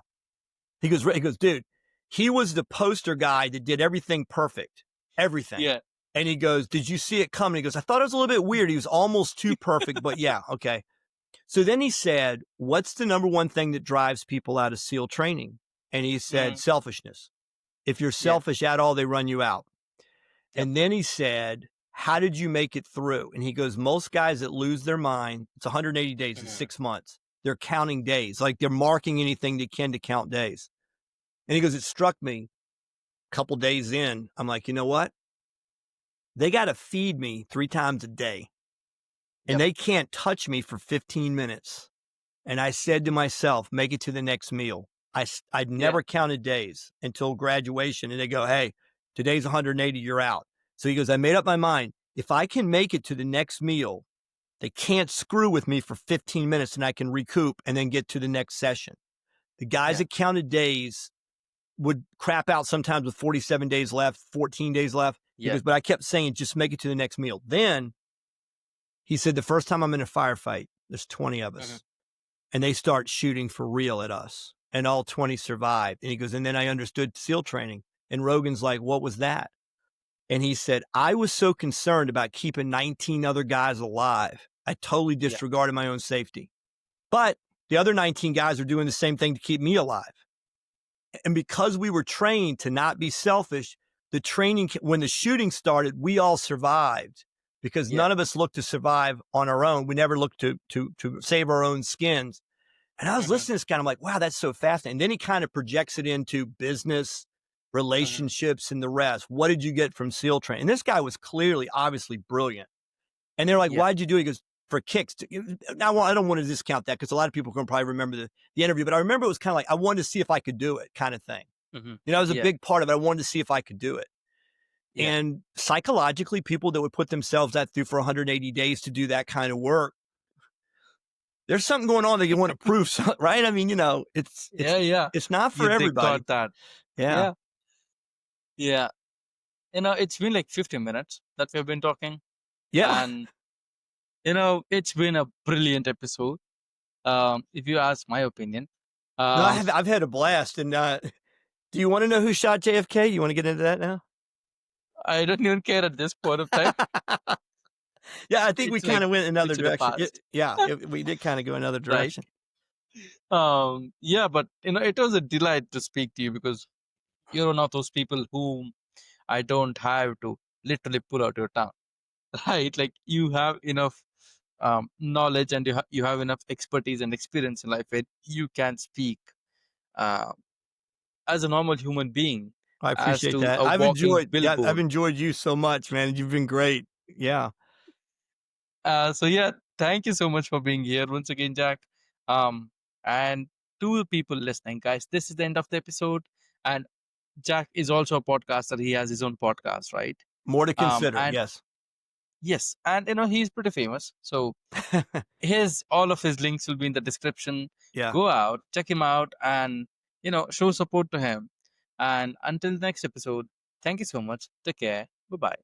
He goes, "Dude, he was the poster guy that did everything perfect. Everything." Yeah. And he goes, "Did you see it coming?" He goes, "I thought it was a little bit weird. He was almost too perfect, but yeah, okay." So then he said, "What's the number one thing that drives people out of SEAL training?" And he said, "Selfishness. If you're selfish at all, they run you out." And then he said, "How did you make it through?" And he goes, "Most guys that lose their mind, it's 180 days, it's 6 months. They're counting days, like they're marking anything they can to count days." And he goes, "It struck me a couple days in. I'm like, you know what? They got to feed me 3 times a day, and they can't touch me for 15 minutes. And I said to myself, make it to the next meal." I'd never counted days until graduation. And they go, "Hey, today's 180, you're out." So he goes, "I made up my mind. If I can make it to the next meal, they can't screw with me for 15 minutes and I can recoup and then get to the next session." The guys that counted days would crap out sometimes with 47 days left, 14 days left. He goes, "But I kept saying, just make it to the next meal." Then he said, "The first time I'm in a firefight, there's 20 of us. And they start shooting for real at us. and all 20 survived. And he goes, and then I understood SEAL training. And Rogan's like, what was that? And he said, I was so concerned about keeping 19 other guys alive. I totally Yeah. disregarded my own safety. But the other 19 guys are doing the same thing to keep me alive. And because we were trained to not be selfish, the training, when the shooting started, we all survived because Yeah. none of us looked to survive on our own. We never looked to save our own skins. And I was Mhm. listening to this guy, and I'm like, wow, that's so fascinating. And then he kind of projects it into business, relationships, and the rest. What did you get from SEAL training? And this guy was clearly, obviously brilliant. And they're like, Yeah. why'd you do it? He goes, for kicks. Now, I don't want to discount that because a lot of people can probably remember the interview, but I remember it was kind of like, I wanted to see if I could do it kind of thing. Mhm. You know, it was a Yeah. big part of it. I wanted to see if I could do it. Yeah. And psychologically, people that would put themselves through for 180 days to do that kind of work, there's something going on that you want to prove, right? I mean, you know, it's Yeah. not for They everybody. got that. Yeah. Yeah. It's been like 50 minutes that we've been talking. Yeah. And, it's been a brilliant episode. If you ask my opinion. No, Um, I've had a blast. And do you want to know who shot JFK? You want to get into that now? I don't even care at this point of time. Yeah, I think we It's like kind of went another it's in the direction. past. We did kind of go another Right. direction. Yeah, but it was a delight to speak to you because you're one of those people whom I don't have to literally pull out your tongue, right? Like you have enough knowledge and you have enough expertise and experience in life where you can speak uh, as a normal human being, I as appreciate to that. a walking I've billboard. enjoyed you so much, man. You've been great. Yeah. So yeah, thank you so much for being here once again, Jack. And to the people listening, guys, this is the end of the episode. And Jack is also a podcaster. He has his own podcast, right? More to consider. And Yes. yes, and he's pretty famous. So all of his links will be in the description. Yeah. Go out, check him out, and show support to him. And until next episode, thank you so much. Take care. Bye bye.